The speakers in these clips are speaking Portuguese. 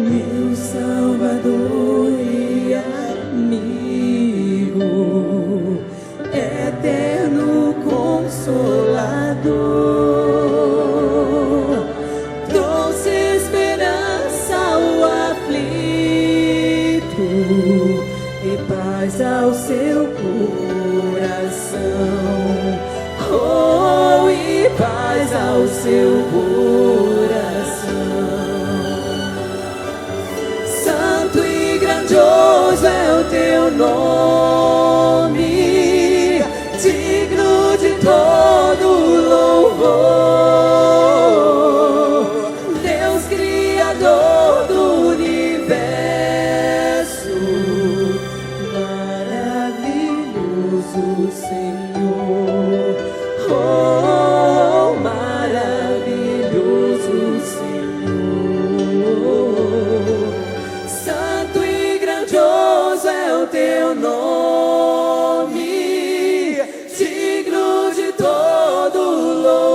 Meu Salvador e amigo, eterno Consolador, trouxe esperança ao aflito e paz ao seu coração. Oh, e paz ao seu coração. Grandioso é o teu nome, digno de todo louvor, Deus Criador do universo, maravilhoso Senhor, oh, maravilhoso Senhor. Teu nome, digno de todo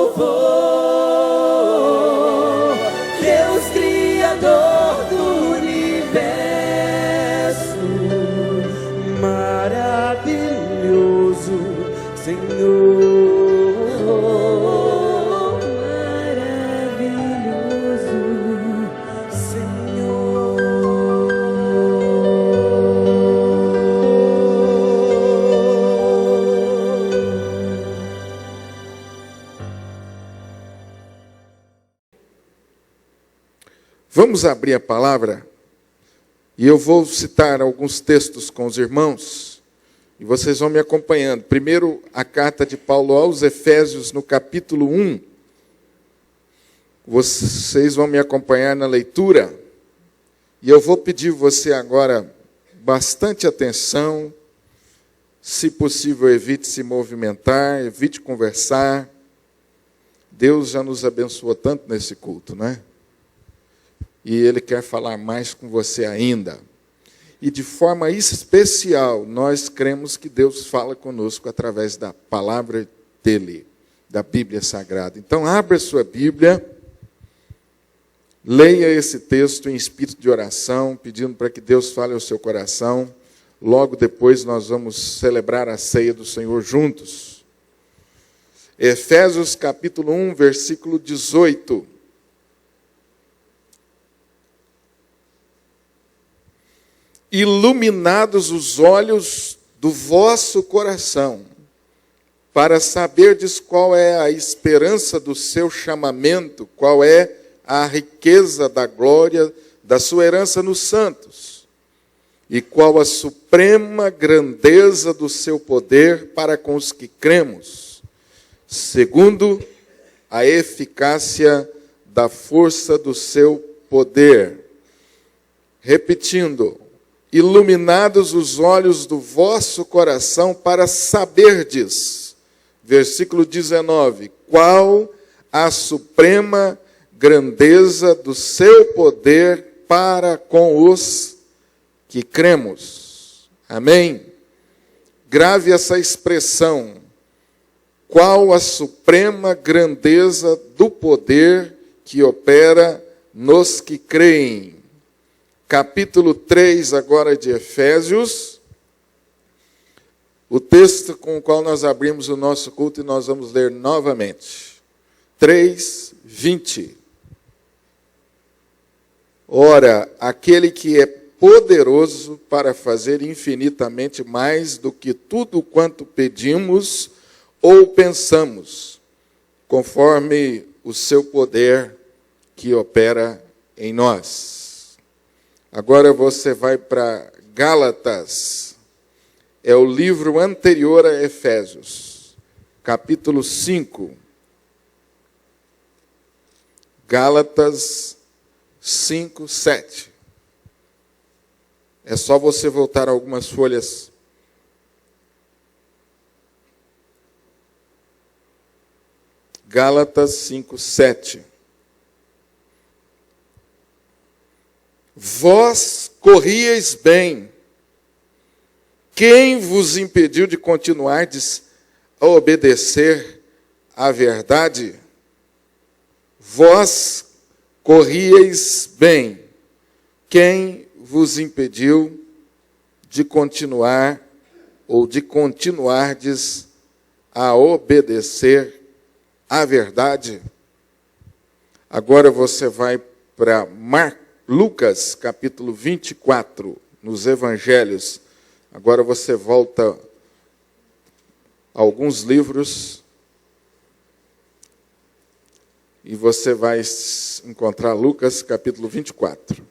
louvor, Deus Criador do universo, maravilhoso Senhor. Vamos abrir a palavra e eu vou citar alguns textos com os irmãos e vocês vão me acompanhando. Primeiro, a carta de Paulo aos Efésios, no capítulo 1. Vocês vão me acompanhar na leitura e eu vou pedir você agora bastante atenção. Se possível, evite se movimentar, evite conversar. Deus já nos abençoou tanto nesse culto, não é? E Ele quer falar mais com você ainda. e de forma especial, nós cremos que Deus fala conosco através da palavra dele, da Bíblia Sagrada. Então, abra sua Bíblia, leia esse texto em espírito de oração, pedindo para que Deus fale ao seu coração. Logo depois nós vamos celebrar a ceia do Senhor juntos. Efésios capítulo 1, versículo 18. Iluminados os olhos do vosso coração, para saberdes qual é a esperança do seu chamamento, qual é a riqueza da glória da sua herança nos santos, e qual a suprema grandeza do seu poder para com os que cremos, segundo a eficácia da força do seu poder. Repetindo, iluminados os olhos do vosso coração para saberdes, versículo 19, qual a suprema grandeza do seu poder para com os que cremos. Amém? Grave essa expressão, qual a suprema grandeza do poder que opera nos que creem. Capítulo 3 agora de Efésios, o texto com o qual nós abrimos o nosso culto e nós vamos ler novamente. 3, 20. Ora, aquele que é poderoso para fazer infinitamente mais do que tudo quanto pedimos ou pensamos, conforme o seu poder que opera em nós. Agora você vai para Gálatas, é o livro anterior a Efésios, capítulo 5. Gálatas 5, 7. É só você voltar algumas folhas. Gálatas 5, 7. Vós corrieis bem. Quem vos impediu de continuardes a obedecer à verdade? Vós corrieis bem. Quem vos impediu de continuar ou de continuardes a obedecer à verdade? Agora você vai para Lucas, capítulo 24, nos Evangelhos. Agora você volta a alguns livros e você vai encontrar Lucas, capítulo 24.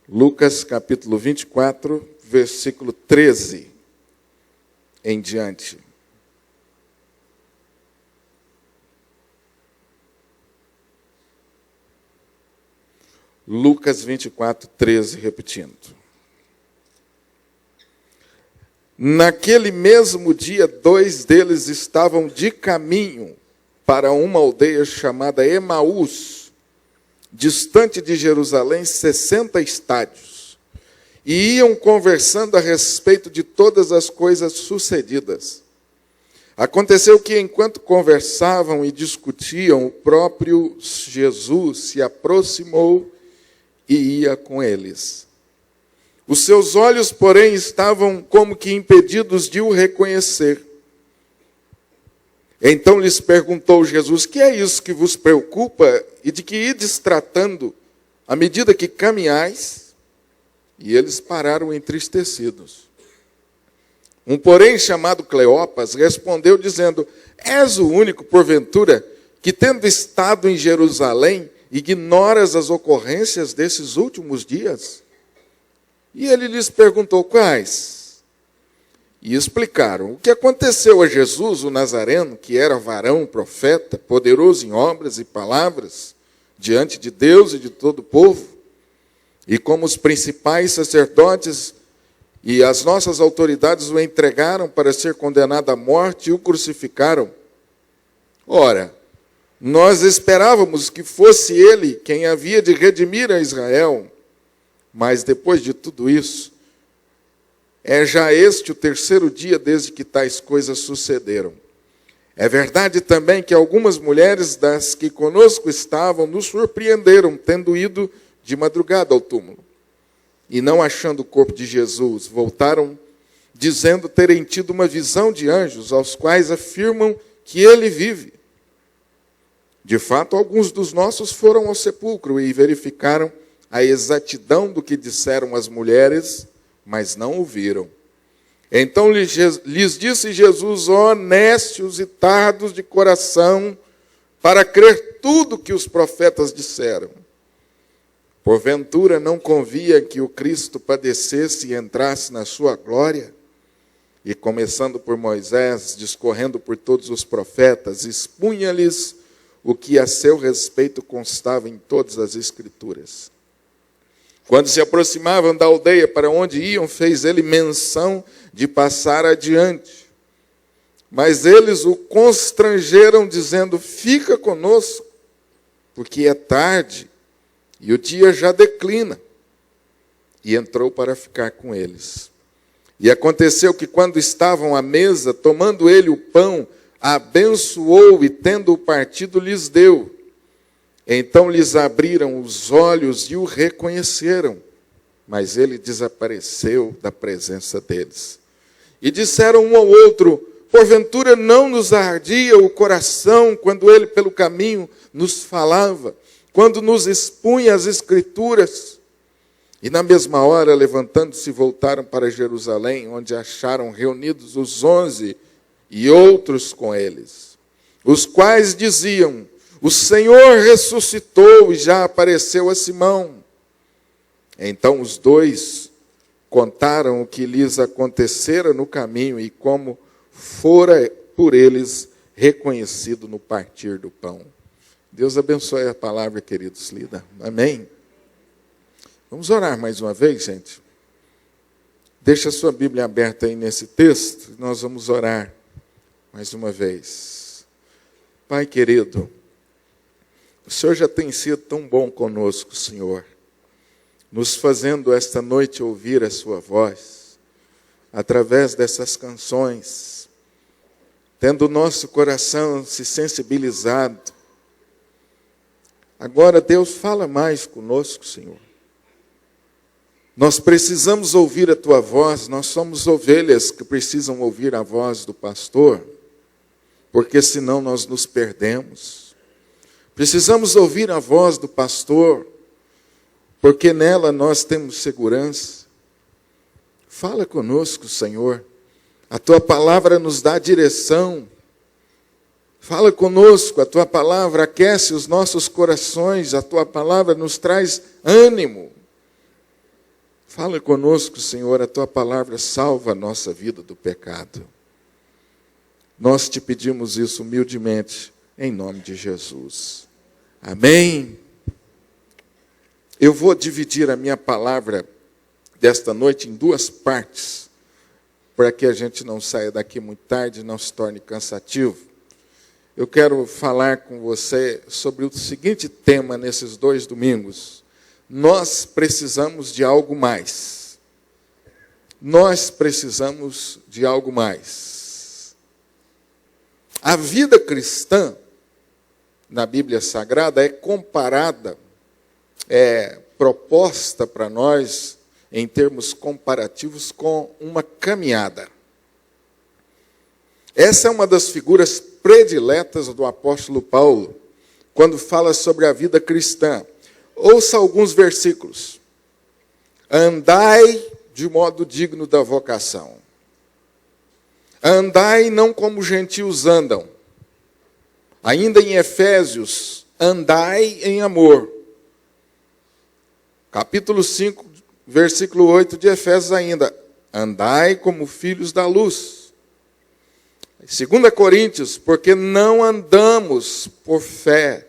Lucas, capítulo 24, versículo 13 em diante. Lucas 24, 13, repetindo. Naquele mesmo dia, 2 deles estavam de caminho para uma aldeia chamada Emaús, distante de Jerusalém 60 estádios, e iam conversando a respeito de todas as coisas sucedidas. Aconteceu que, enquanto conversavam e discutiam, o próprio Jesus se aproximou e ia com eles. Os seus olhos, porém, estavam como que impedidos de o reconhecer. Então lhes perguntou Jesus: que é isso que vos preocupa e de que ides tratando à medida que caminhais? E eles pararam entristecidos. Um, porém, chamado Cleopas, respondeu dizendo: és o único, porventura, que tendo estado em Jerusalém, ignoras as ocorrências desses últimos dias? E ele lhes perguntou: quais? E explicaram o que aconteceu a Jesus, o Nazareno, que era varão, profeta, poderoso em obras e palavras, diante de Deus e de todo o povo, e como os principais sacerdotes e as nossas autoridades o entregaram para ser condenado à morte e o crucificaram. Ora, Nós esperávamos que fosse ele quem havia de redimir a Israel, mas depois de tudo isso, é já este o terceiro dia desde que tais coisas sucederam. É verdade também que algumas mulheres das que conosco estavam nos surpreenderam, tendo ido de madrugada ao túmulo. E não achando o corpo de Jesus, voltaram dizendo terem tido uma visão de anjos, aos quais afirmam que ele vive. De fato, alguns dos nossos foram ao sepulcro e verificaram a exatidão do que disseram as mulheres, mas não ouviram. Então lhes disse Jesus: ó nécios e tardos de coração, para crer tudo que os profetas disseram. Porventura não convia que o Cristo padecesse e entrasse na sua glória? E começando por Moisés, discorrendo por todos os profetas, expunha-lhes o que a seu respeito constava em todas as Escrituras. Quando se aproximavam da aldeia para onde iam, fez ele menção de passar adiante. Mas eles o constrangeram, dizendo: fica conosco, porque é tarde e o dia já declina. E entrou para ficar com eles. E aconteceu que, quando estavam à mesa, tomando ele o pão, abençoou e, tendo-o partido, lhes deu. Então lhes abriram os olhos e o reconheceram, mas ele desapareceu da presença deles. E disseram um ao outro: porventura não nos ardia o coração quando ele pelo caminho nos falava, quando nos expunha as Escrituras? E na mesma hora, levantando-se, voltaram para Jerusalém, onde acharam reunidos os 11 e outros com eles, os quais diziam: o Senhor ressuscitou e já apareceu a Simão. Então os dois contaram o que lhes acontecera no caminho e como fora por eles reconhecido no partir do pão. Deus abençoe a palavra, queridos, lida. Amém? Vamos orar mais uma vez, gente? Deixa a sua Bíblia aberta aí nesse texto. Nós vamos orar mais uma vez. Pai querido, o Senhor já tem sido tão bom conosco, Senhor, nos fazendo esta noite ouvir a sua voz, através dessas canções, tendo o nosso coração se sensibilizado. Agora, Deus, fala mais conosco, Senhor. Nós precisamos ouvir a tua voz, nós somos ovelhas que precisam ouvir a voz do pastor, porque senão nós nos perdemos. Precisamos ouvir a voz do pastor, porque nela nós temos segurança. Fala conosco, Senhor. A tua palavra nos dá direção. Fala conosco, a tua palavra aquece os nossos corações, a tua palavra nos traz ânimo. Fala conosco, Senhor, a tua palavra salva a nossa vida do pecado. Nós te pedimos isso humildemente, em nome de Jesus. Amém? Eu vou dividir a minha palavra desta noite em duas partes, para que a gente não saia daqui muito tarde e não se torne cansativo. Eu quero falar com você sobre o seguinte tema nesses 2 domingos. Nós precisamos de algo mais. Nós precisamos de algo mais. A vida cristã, na Bíblia Sagrada, é comparada, é proposta para nós, em termos comparativos, com uma caminhada. Essa é uma das figuras prediletas do apóstolo Paulo, quando fala sobre a vida cristã. Ouça alguns versículos. Andai de modo digno da vocação. Andai não como os gentios andam. Ainda em Efésios, andai em amor. Capítulo 5, versículo 8 de Efésios ainda. Andai como filhos da luz. 2 Coríntios, porque não andamos por fé.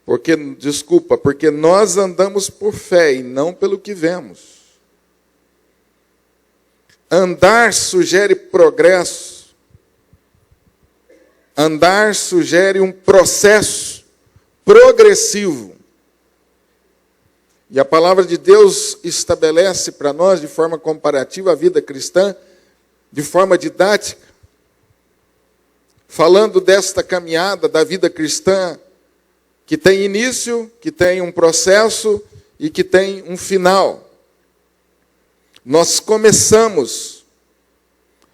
Porque nós andamos por fé e não pelo que vemos. Andar sugere progresso. Andar sugere um processo progressivo. E a palavra de Deus estabelece para nós, de forma comparativa, a vida cristã, de forma didática, falando desta caminhada da vida cristã, que tem início, que tem um processo e que tem um final. Nós começamos,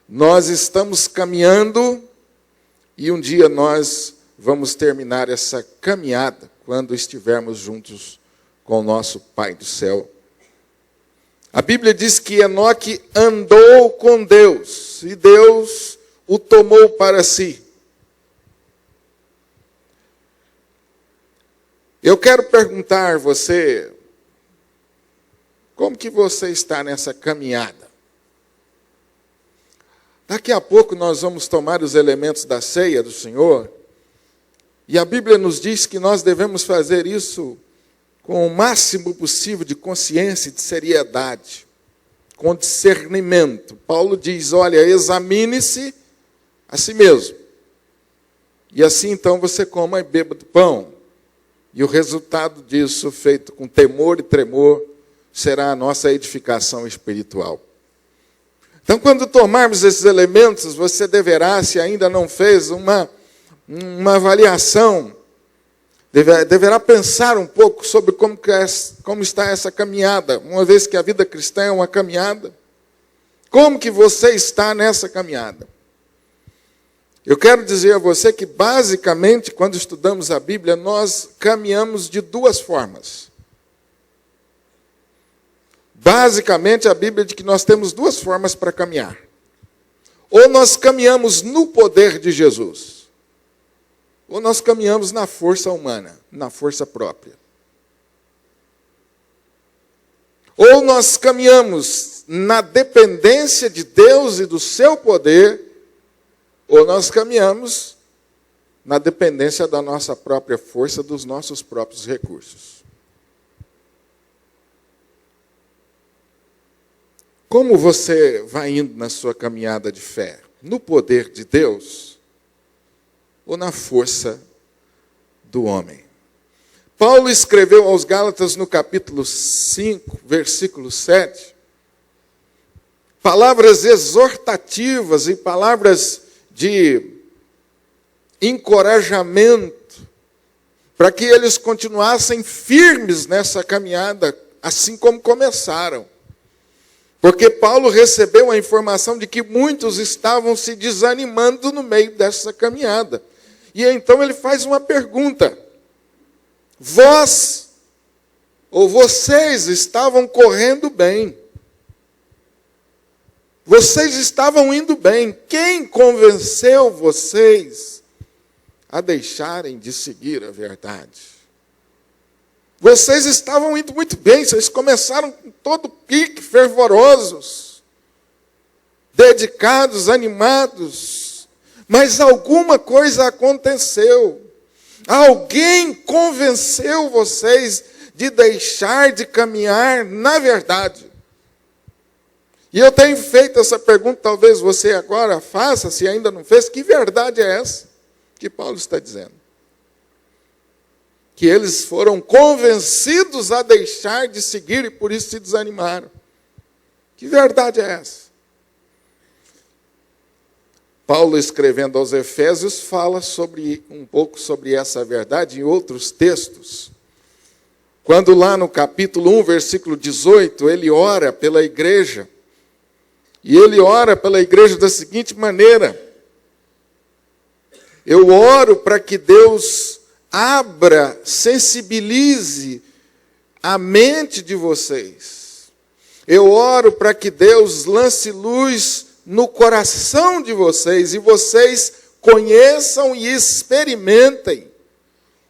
nós estamos caminhando e um dia nós vamos terminar essa caminhada quando estivermos juntos com o nosso Pai do céu. A Bíblia diz que Enoque andou com Deus e Deus o tomou para si. Eu quero perguntar a você, como que você está nessa caminhada? Daqui a pouco nós vamos tomar os elementos da ceia do Senhor, e a Bíblia nos diz que nós devemos fazer isso com o máximo possível de consciência e de seriedade, com discernimento. Paulo diz, olha, examine-se a si mesmo. E assim então você coma e beba do pão. E o resultado disso, feito com temor e tremor, será a nossa edificação espiritual. Então, quando tomarmos esses elementos, você deverá, se ainda não fez, uma avaliação, deverá pensar um pouco sobre como está essa caminhada, uma vez que a vida cristã é uma caminhada. Como que você está nessa caminhada? Eu quero dizer a você que, basicamente, quando estudamos a Bíblia, nós caminhamos de duas formas. Basicamente, a Bíblia diz que nós temos duas formas para caminhar. Ou nós caminhamos no poder de Jesus, ou nós caminhamos na força humana, na força própria. Ou nós caminhamos na dependência de Deus e do seu poder, ou nós caminhamos na dependência da nossa própria força, dos nossos próprios recursos. Como você vai indo na sua caminhada de fé? No poder de Deus ou na força do homem? Paulo escreveu aos Gálatas no capítulo 5, versículo 7, palavras exortativas e palavras de encorajamento para que eles continuassem firmes nessa caminhada, assim como começaram. Porque Paulo recebeu a informação de que muitos estavam se desanimando no meio dessa caminhada. E então ele faz uma pergunta. Vós, ou vocês estavam correndo bem. Vocês estavam indo bem. Quem convenceu vocês a deixarem de seguir a verdade? Vocês estavam indo muito bem, vocês começaram com todo pique, fervorosos, dedicados, animados, mas alguma coisa aconteceu. Alguém convenceu vocês de deixar de caminhar na verdade. E eu tenho feito essa pergunta, talvez você agora faça, se ainda não fez, que verdade é essa que Paulo está dizendo? Que eles foram convencidos a deixar de seguir e por isso se desanimaram. Que verdade é essa? Paulo, escrevendo aos Efésios, fala um pouco sobre essa verdade em outros textos. Quando lá no capítulo 1, versículo 18, ele ora pela igreja. E ele ora pela igreja da seguinte maneira: eu oro para que Deus abra, sensibilize a mente de vocês. Eu oro para que Deus lance luz no coração de vocês e vocês conheçam e experimentem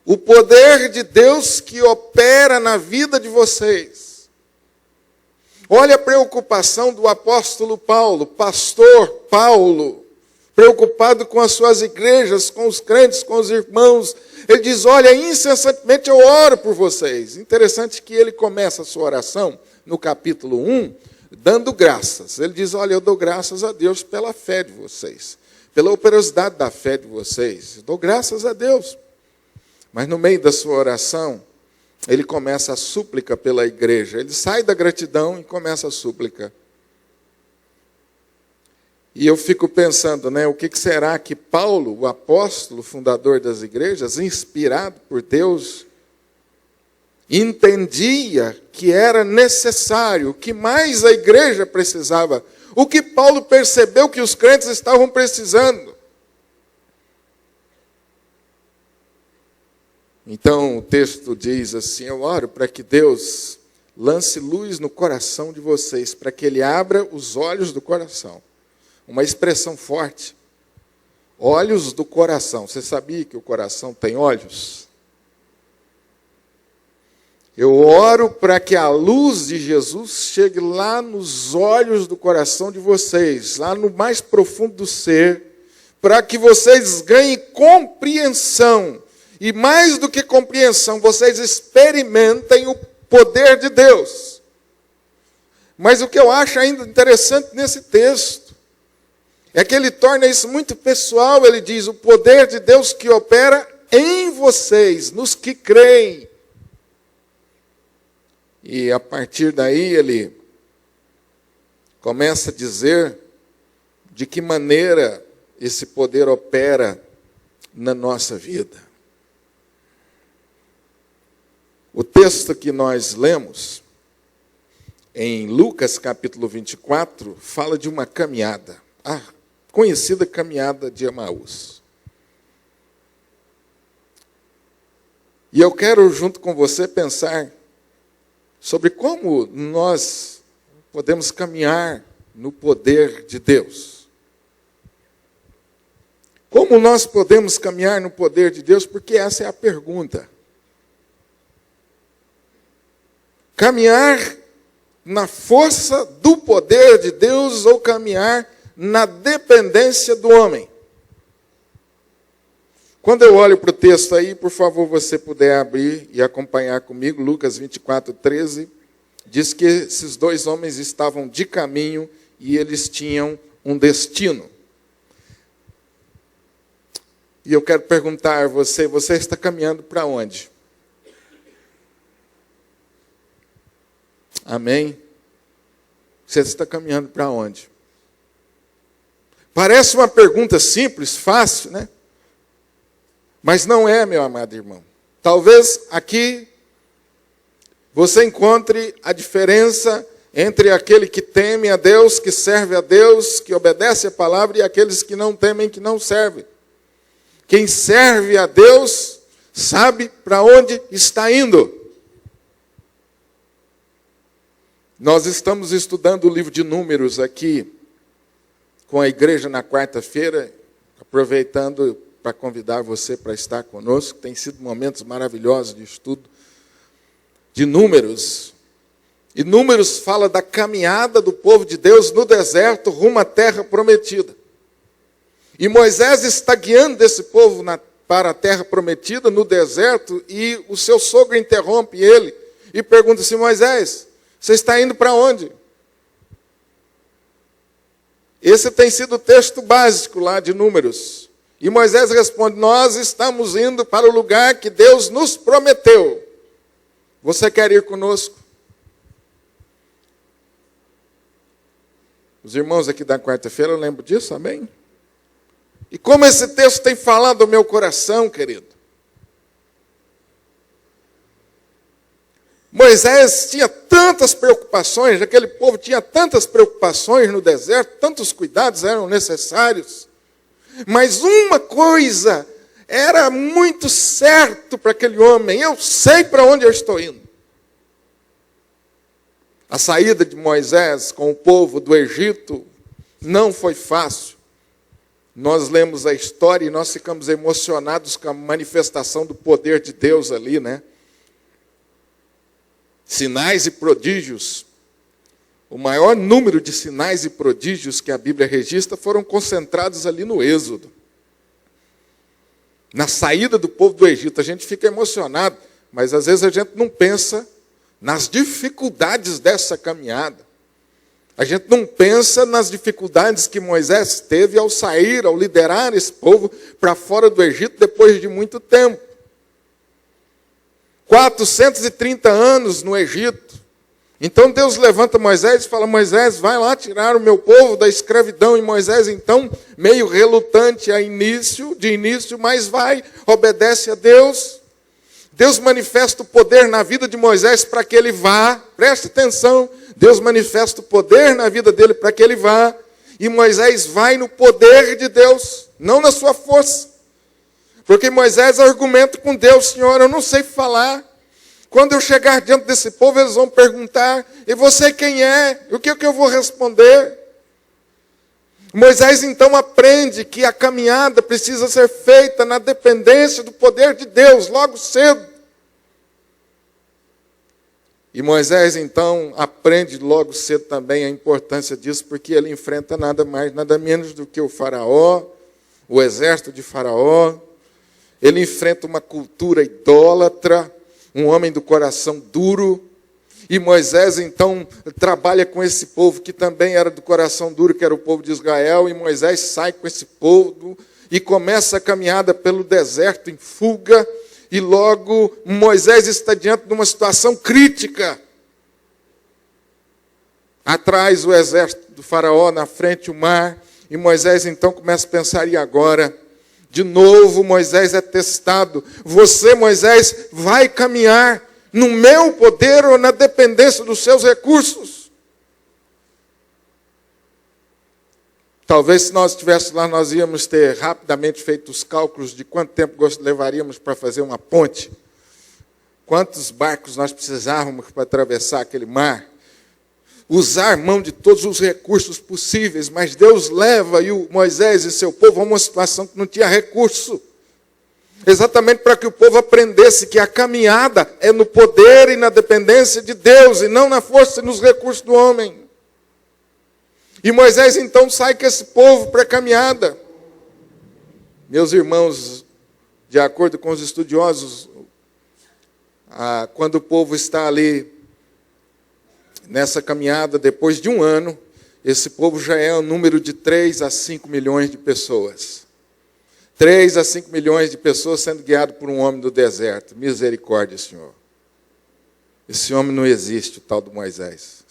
o poder de Deus que opera na vida de vocês. Olha a preocupação do apóstolo Paulo, pastor Paulo, preocupado com as suas igrejas, com os crentes, com os irmãos. Ele diz, olha, incessantemente eu oro por vocês. Interessante que ele começa a sua oração no capítulo 1, dando graças. Ele diz, olha, eu dou graças a Deus pela fé de vocês, pela operosidade da fé de vocês. Dou graças a Deus. Mas no meio da sua oração, ele começa a súplica pela igreja. Ele sai da gratidão e começa a súplica. E eu fico pensando, né, o que será que Paulo, o apóstolo, fundador das igrejas, inspirado por Deus, entendia que era necessário, o que mais a igreja precisava, o que Paulo percebeu que os crentes estavam precisando. Então o texto diz assim: eu oro para que Deus lance luz no coração de vocês, para que Ele abra os olhos do coração. Uma expressão forte. Olhos do coração. Você sabia que o coração tem olhos? Eu oro para que a luz de Jesus chegue lá nos olhos do coração de vocês, lá no mais profundo do ser, para que vocês ganhem compreensão. E mais do que compreensão, vocês experimentem o poder de Deus. Mas o que eu acho ainda interessante nesse texto é que ele torna isso muito pessoal. Ele diz: o poder de Deus que opera em vocês, nos que creem. E a partir daí ele começa a dizer de que maneira esse poder opera na nossa vida. O texto que nós lemos, em Lucas capítulo 24, fala de uma caminhada, a conhecida caminhada de Emaús. E eu quero, junto com você, pensar sobre como nós podemos caminhar no poder de Deus. Como nós podemos caminhar no poder de Deus? Porque essa é a pergunta. Caminhar na força do poder de Deus ou caminhar na dependência do homem? Quando eu olho para o texto aí, por favor, você puder abrir e acompanhar comigo, Lucas 24, 13, diz que esses dois homens estavam de caminho e eles tinham um destino. E eu quero perguntar a você, você está caminhando para onde? Amém? Você está caminhando para onde? Parece uma pergunta simples, fácil, né? Mas não é, meu amado irmão. Talvez aqui você encontre a diferença entre aquele que teme a Deus, que serve a Deus, que obedece a palavra, e aqueles que não temem, que não servem. Quem serve a Deus sabe para onde está indo. Nós estamos estudando o livro de Números aqui com a igreja na quarta-feira, aproveitando para convidar você para estar conosco. Tem sido momentos maravilhosos de estudo de Números. E Números fala da caminhada do povo de Deus no deserto rumo à terra prometida. E Moisés está guiando esse povo para a terra prometida, no deserto, e o seu sogro interrompe ele e pergunta assim: Moisés, você está indo para onde? Esse tem sido o texto básico lá de Números. E Moisés responde: nós estamos indo para o lugar que Deus nos prometeu. Você quer ir conosco? Os irmãos aqui da quarta-feira, eu lembro disso, amém? E como esse texto tem falado ao meu coração, querido. Moisés tinha tantas preocupações, aquele povo tinha tantas preocupações no deserto, tantos cuidados eram necessários. Mas uma coisa era muito certo para aquele homem: eu sei para onde eu estou indo. A saída de Moisés com o povo do Egito não foi fácil. Nós lemos a história e nós ficamos emocionados com a manifestação do poder de Deus ali, né? Sinais e prodígios. O maior número de sinais e prodígios que a Bíblia registra foram concentrados ali no Êxodo. Na saída do povo do Egito, a gente fica emocionado, mas às vezes a gente não pensa nas dificuldades dessa caminhada. A gente não pensa nas dificuldades que Moisés teve ao sair, ao liderar esse povo para fora do Egito depois de muito tempo. 430 anos no Egito. Então Deus levanta Moisés e fala: Moisés, vai lá tirar o meu povo da escravidão. E Moisés, então, meio relutante de início, mas vai, obedece a Deus. Deus manifesta o poder na vida de Moisés para que ele vá. Preste atenção. Deus manifesta o poder na vida dele para que ele vá. E Moisés vai no poder de Deus, não na sua força. Porque Moisés argumenta com Deus: Senhor, eu não sei falar. Quando eu chegar diante desse povo, eles vão perguntar: e você quem é? E o que eu vou responder? Moisés então aprende que a caminhada precisa ser feita na dependência do poder de Deus, logo cedo. E Moisés então aprende logo cedo também a importância disso, porque ele enfrenta nada mais, nada menos do que o faraó, o exército de faraó. Ele enfrenta uma cultura idólatra, um homem do coração duro. E Moisés, então, trabalha com esse povo que também era do coração duro, que era o povo de Israel. E Moisés sai com esse povo e começa a caminhada pelo deserto em fuga. E logo Moisés está diante de uma situação crítica. Atrás o exército do faraó, na frente o mar. E Moisés, então, começa a pensar: e agora? De novo Moisés é testado. Você, Moisés, vai caminhar no meu poder ou na dependência dos seus recursos? Talvez se nós estivéssemos lá, nós íamos ter rapidamente feito os cálculos de quanto tempo levaríamos para fazer uma ponte. Quantos barcos nós precisávamos para atravessar aquele mar. Usar mão de todos os recursos possíveis, mas Deus leva Moisés e seu povo a uma situação que não tinha recurso. Exatamente para que o povo aprendesse que a caminhada é no poder e na dependência de Deus, e não na força e nos recursos do homem. E Moisés então sai com esse povo para a caminhada. Meus irmãos, de acordo com os estudiosos, quando o povo está ali nessa caminhada, depois de um ano, esse povo já é um número de 3 a 5 milhões de pessoas. 3 a 5 milhões de pessoas sendo guiado por um homem do deserto. Misericórdia, Senhor. Esse homem não existe, o tal do Moisés.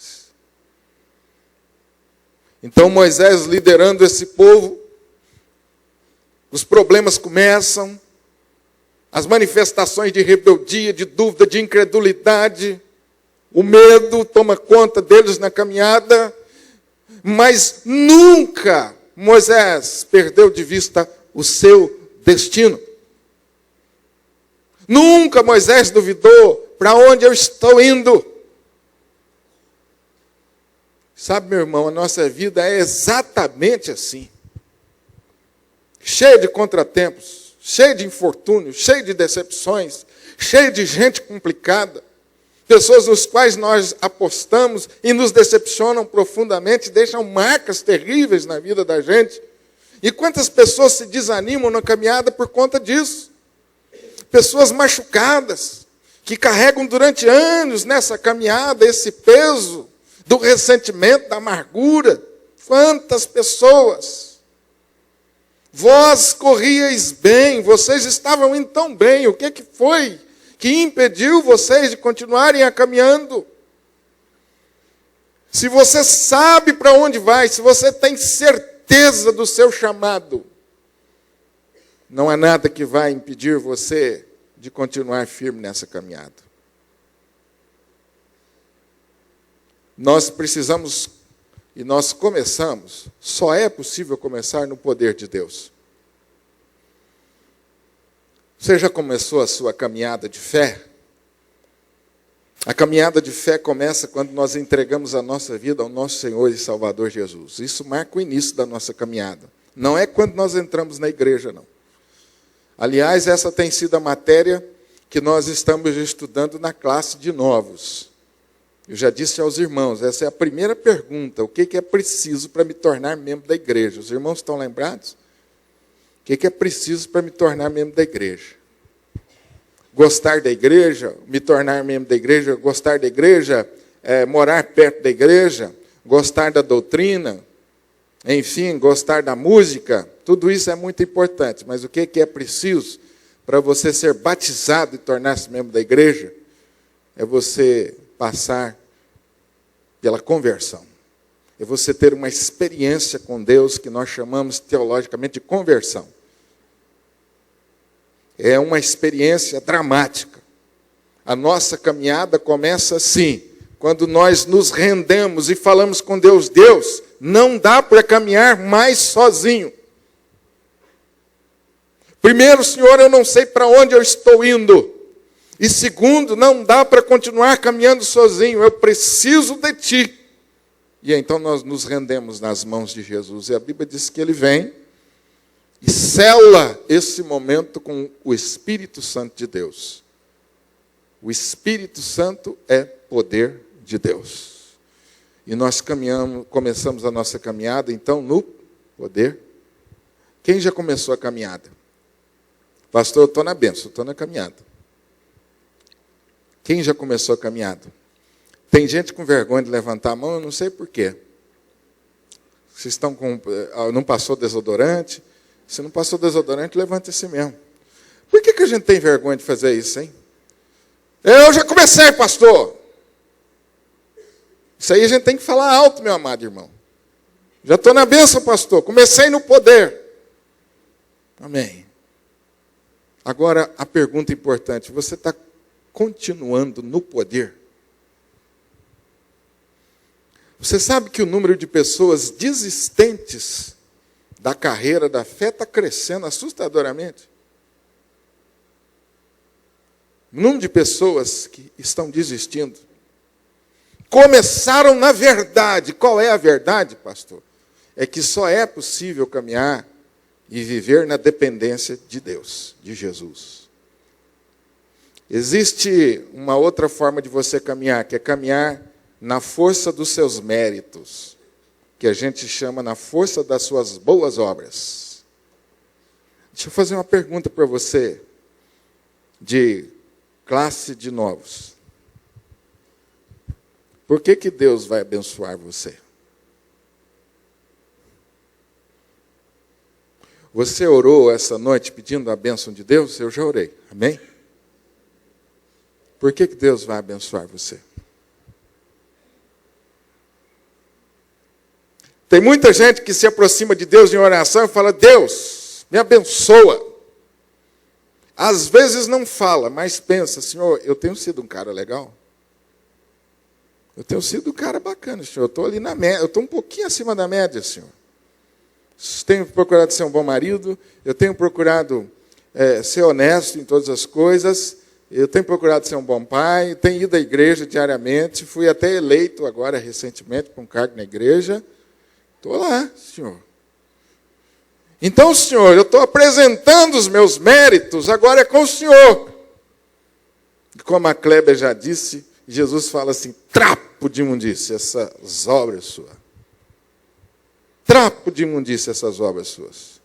Então Moisés liderando esse povo, os problemas começam, as manifestações de rebeldia, de dúvida, de incredulidade, o medo toma conta deles na caminhada, mas nunca Moisés perdeu de vista o seu destino. Nunca Moisés duvidou: para onde eu estou indo? Sabe, meu irmão, a nossa vida é exatamente assim. Cheia de contratempos, cheia de infortúnios, cheia de decepções, cheia de gente complicada. Pessoas nos quais nós apostamos e nos decepcionam profundamente, deixam marcas terríveis na vida da gente. E quantas pessoas se desanimam na caminhada por conta disso? Pessoas machucadas, que carregam durante anos nessa caminhada esse peso do ressentimento, da amargura. Quantas pessoas! Vós corríeis bem, vocês estavam indo tão bem, o que foi que impediu vocês de continuarem caminhando? Se você sabe para onde vai, se você tem certeza do seu chamado, não há nada que vai impedir você de continuar firme nessa caminhada. Nós precisamos, e nós começamos, só é possível começar no poder de Deus. Você já começou a sua caminhada de fé? A caminhada de fé começa quando nós entregamos a nossa vida ao nosso Senhor e Salvador Jesus. Isso marca o início da nossa caminhada. Não é quando nós entramos na igreja, não. Aliás, essa tem sido a matéria que nós estamos estudando na classe de novos. Eu já disse aos irmãos, essa é a primeira pergunta: o que é preciso para me tornar membro da igreja? Os irmãos estão lembrados? O que é preciso para me tornar membro da igreja? Gostar da igreja, me tornar membro da igreja, gostar da igreja, morar perto da igreja, gostar da doutrina, enfim, gostar da música, tudo isso é muito importante. Mas o que é preciso para você ser batizado e tornar-se membro da igreja? É você passar pela conversão. É você ter uma experiência com Deus que nós chamamos teologicamente de conversão. É uma experiência dramática. A nossa caminhada começa assim, quando nós nos rendemos e falamos com Deus: Deus, não dá para caminhar mais sozinho. Primeiro, Senhor, eu não sei para onde eu estou indo. E segundo, não dá para continuar caminhando sozinho, eu preciso de Ti. E então nós nos rendemos nas mãos de Jesus. E a Bíblia diz que Ele vem e sela esse momento com o Espírito Santo de Deus. O Espírito Santo é poder de Deus. E nós começamos a nossa caminhada, então, no poder. Quem já começou a caminhada? Pastor, eu estou na bênção, estou na caminhada. Quem já começou a caminhada? Tem gente com vergonha de levantar a mão, eu não sei por quê. Vocês estão com... Não passou desodorante? Se não passou desodorante, levanta esse mesmo. Por que a gente tem vergonha de fazer isso, hein? Eu já comecei, pastor. Isso aí a gente tem que falar alto, meu amado irmão. Já estou na bênção, pastor. Comecei no poder. Amém. Agora, a pergunta importante. Você está continuando no poder? Você sabe que o número de pessoas desistentes da carreira da fé está crescendo assustadoramente? O número de pessoas que estão desistindo. Começaram na verdade. Qual é a verdade, pastor? É que só é possível caminhar e viver na dependência de Deus, de Jesus. Existe uma outra forma de você caminhar, que é caminhar na força dos seus méritos, que a gente chama na força das suas boas obras. Deixa eu fazer uma pergunta para você, de classe de novos. Por que Deus vai abençoar você? Você orou essa noite pedindo a bênção de Deus? Eu já orei, amém? Por que Deus vai abençoar você? Tem muita gente que se aproxima de Deus em oração e fala: Deus, me abençoa. Às vezes não fala, mas pensa: Senhor, eu tenho sido um cara legal? Eu tenho sido um cara bacana, Senhor. Eu estou ali na média, eu estou um pouquinho acima da média, Senhor. Tenho procurado ser um bom marido, eu tenho procurado ser honesto em todas as coisas, eu tenho procurado ser um bom pai, tenho ido à igreja diariamente, fui até eleito agora recentemente para um cargo na igreja. Estou lá, Senhor. Então, Senhor, eu estou apresentando os meus méritos, agora é com o Senhor. E como a Kleber já disse, Jesus fala assim: trapo de imundícia essas obras suas. Trapo de imundícia essas obras suas.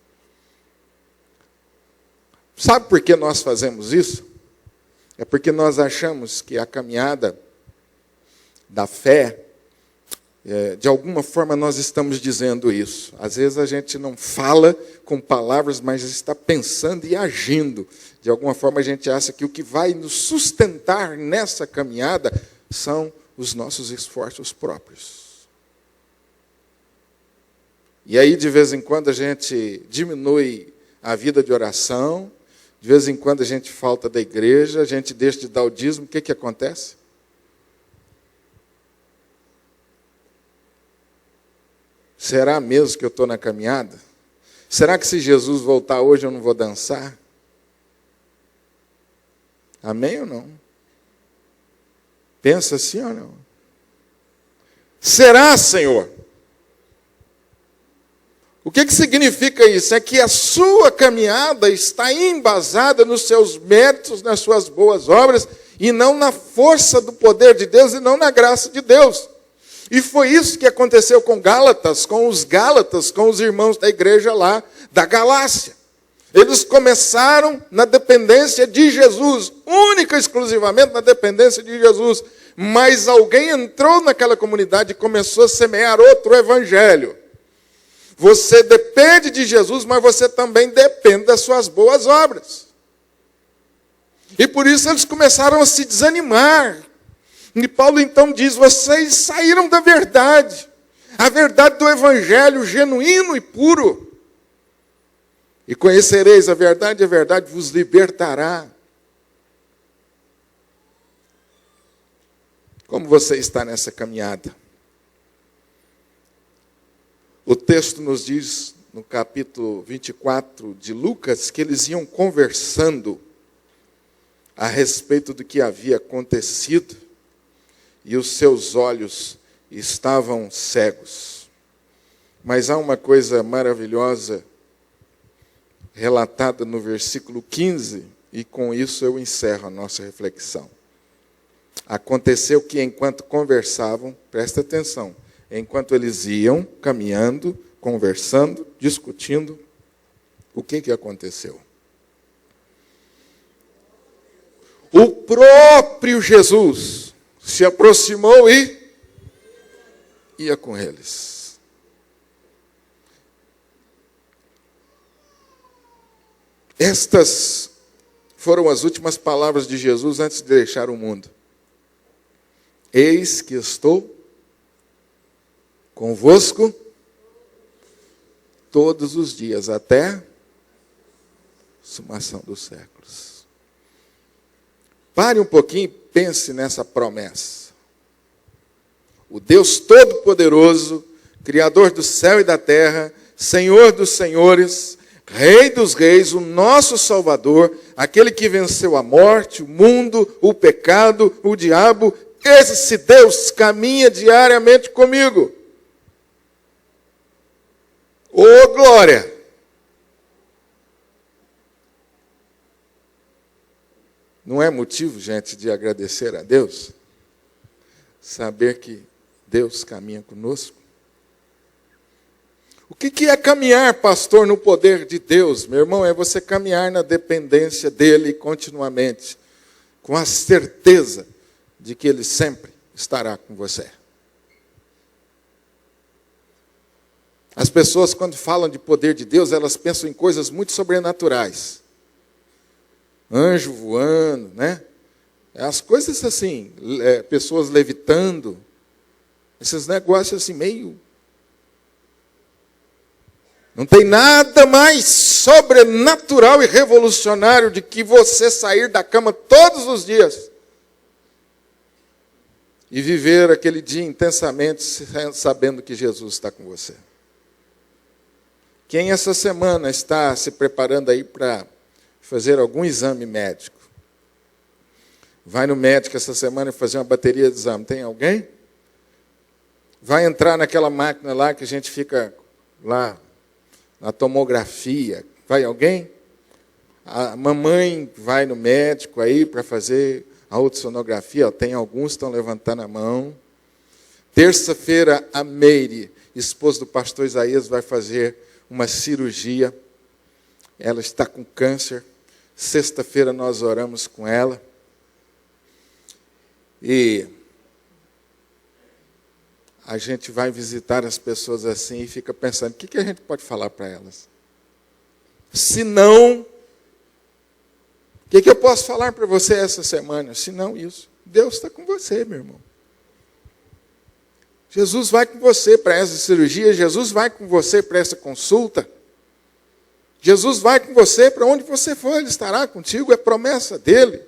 Sabe por que nós fazemos isso? É porque nós achamos que a caminhada da fé, de alguma forma nós estamos dizendo isso. Às vezes a gente não fala com palavras, mas está pensando e agindo. De alguma forma a gente acha que o que vai nos sustentar nessa caminhada são os nossos esforços próprios. E aí, de vez em quando, a gente diminui a vida de oração, de vez em quando a gente falta da igreja, a gente deixa de dar o dízimo. O que acontece? Será mesmo que eu estou na caminhada? Será que se Jesus voltar hoje eu não vou dançar? Amém ou não? Pensa assim ou não? Será, Senhor? O que significa isso? É que a sua caminhada está embasada nos seus méritos, nas suas boas obras, e não na força do poder de Deus, e não na graça de Deus. E foi isso que aconteceu com Gálatas, com os irmãos da igreja lá da Galácia. Eles começaram na dependência de Jesus, única e exclusivamente na dependência de Jesus. mas alguém entrou naquela comunidade e começou a semear outro evangelho. Você depende de Jesus, mas você também depende das suas boas obras. E por isso eles começaram a se desanimar. E Paulo então diz: vocês saíram da verdade, a verdade do evangelho genuíno e puro. E conhecereis a verdade vos libertará. Como você está nessa caminhada? O texto nos diz, no capítulo 24 de Lucas, que eles iam conversando a respeito do que havia acontecido, e os seus olhos estavam cegos. Mas há uma coisa maravilhosa relatada no versículo 15, e com isso eu encerro a nossa reflexão. Aconteceu que enquanto conversavam, presta atenção, enquanto eles iam caminhando, conversando, discutindo, o que aconteceu? O próprio Jesus se aproximou e ia com eles. Estas foram as últimas palavras de Jesus antes de deixar o mundo. Eis que estou convosco todos os dias, até a consumação dos séculos. Pare um pouquinho e pense nessa promessa. O Deus Todo-Poderoso, Criador do céu e da terra, Senhor dos senhores, Rei dos reis, o nosso Salvador, aquele que venceu a morte, o mundo, o pecado, o diabo, esse Deus caminha diariamente comigo. Ô glória! Não é motivo, gente, de agradecer a Deus? Saber que Deus caminha conosco? O que é caminhar, pastor, no poder de Deus? Meu irmão, é você caminhar na dependência dEle continuamente, com a certeza de que Ele sempre estará com você. As pessoas, quando falam de poder de Deus, elas pensam em coisas muito sobrenaturais. Anjo voando, né? As coisas assim, pessoas levitando, esses negócios assim meio... Não tem nada mais sobrenatural e revolucionário de que você sair da cama todos os dias e viver aquele dia intensamente sabendo que Jesus está com você. Quem essa semana está se preparando aí para fazer algum exame médico? Vai no médico essa semana e fazer uma bateria de exame. Tem alguém? Vai entrar naquela máquina lá que a gente fica lá na tomografia. Vai alguém? A mamãe vai no médico aí para fazer a ultrassonografia. Tem alguns que estão levantando a mão. Terça-feira, a Meire, esposa do pastor Isaías, vai fazer uma cirurgia. Ela está com câncer. Sexta-feira nós oramos com ela. E a gente vai visitar as pessoas assim e fica pensando, o que a gente pode falar para elas? Se não, o que eu posso falar para você essa semana? Se não isso, Deus está com você, meu irmão. Jesus vai com você para essa cirurgia, Jesus vai com você para essa consulta. Jesus vai com você para onde você for, Ele estará contigo, é promessa dEle.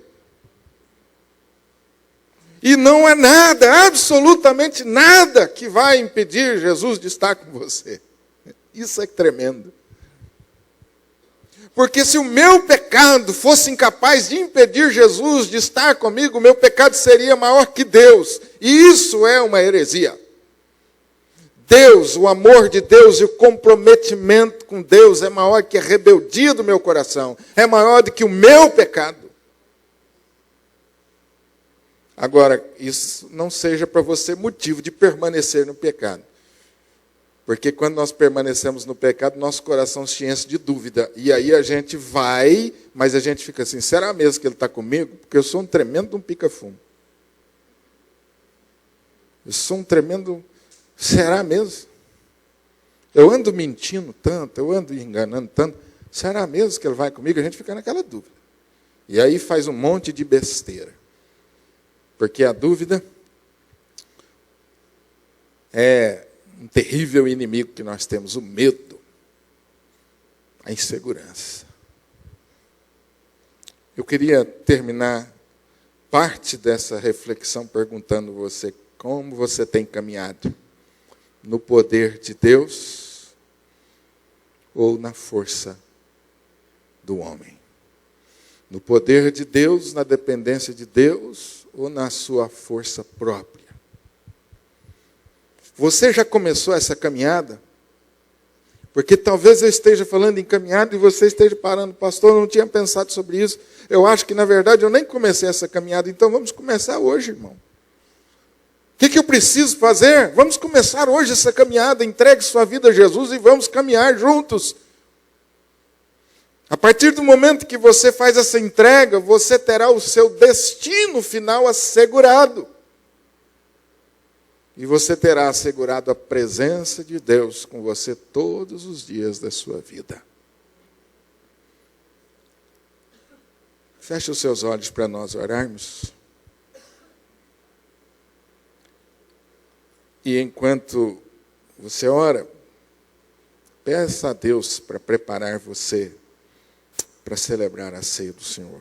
E não é nada, absolutamente nada, que vai impedir Jesus de estar com você. Isso é tremendo. Porque se o meu pecado fosse incapaz de impedir Jesus de estar comigo, o meu pecado seria maior que Deus. E isso é uma heresia. Deus, o amor de Deus e o comprometimento com Deus é maior que a rebeldia do meu coração. É maior do que o meu pecado. Agora, isso não seja para você motivo de permanecer no pecado. Porque quando nós permanecemos no pecado, nosso coração se enche de dúvida. E aí a gente vai, mas a gente fica assim, será mesmo que Ele está comigo? Porque eu sou um tremendo pica-fumo. Eu sou um tremendo... Será mesmo? Eu ando mentindo tanto, eu ando enganando tanto. Será mesmo que ele vai comigo? A gente fica naquela dúvida. E aí faz um monte de besteira. Porque a dúvida é um terrível inimigo que nós temos, o medo, a insegurança. Eu queria terminar parte dessa reflexão perguntando a você como você tem caminhado no poder de Deus ou na força do homem. No poder de Deus, na dependência de Deus ou na sua força própria. Você já começou essa caminhada? Porque talvez eu esteja falando em caminhada e você esteja parando, pastor, eu não tinha pensado sobre isso. Eu acho que, na verdade, eu nem comecei essa caminhada. Então, vamos começar hoje, irmão. O que eu preciso fazer? Vamos começar hoje essa caminhada. Entregue sua vida a Jesus e vamos caminhar juntos. A partir do momento que você faz essa entrega, você terá o seu destino final assegurado. E você terá assegurado a presença de Deus com você todos os dias da sua vida. Feche os seus olhos para nós orarmos. E enquanto você ora, peça a Deus para preparar você para celebrar a ceia do Senhor.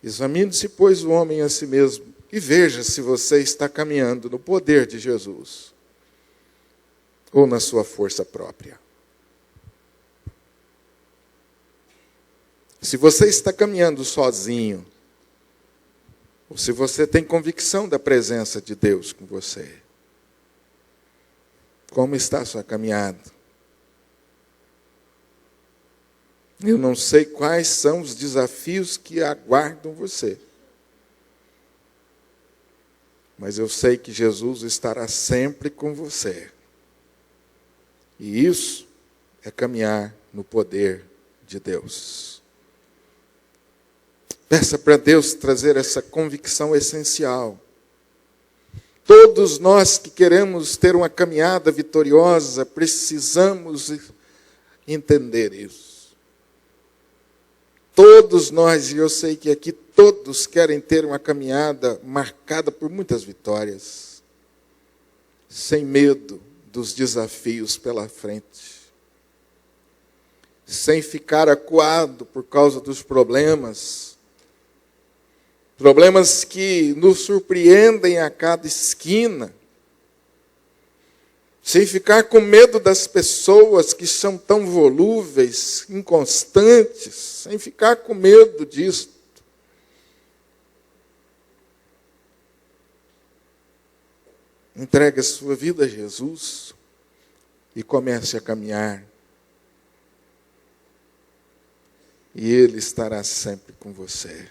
Examine-se, pois, o homem a si mesmo e veja se você está caminhando no poder de Jesus ou na sua força própria. Se você está caminhando sozinho, ou se você tem convicção da presença de Deus com você, como está a sua caminhada? Eu não sei quais são os desafios que aguardam você. Mas eu sei que Jesus estará sempre com você. E isso é caminhar no poder de Deus. Peça para Deus trazer essa convicção essencial. Todos nós que queremos ter uma caminhada vitoriosa, precisamos entender isso. Todos nós, e eu sei que aqui todos querem ter uma caminhada marcada por muitas vitórias, sem medo dos desafios pela frente, sem ficar acuado por causa dos problemas que nos surpreendem a cada esquina, sem ficar com medo das pessoas que são tão volúveis, inconstantes, sem ficar com medo disso. Entregue a sua vida a Jesus e comece a caminhar. E Ele estará sempre com você.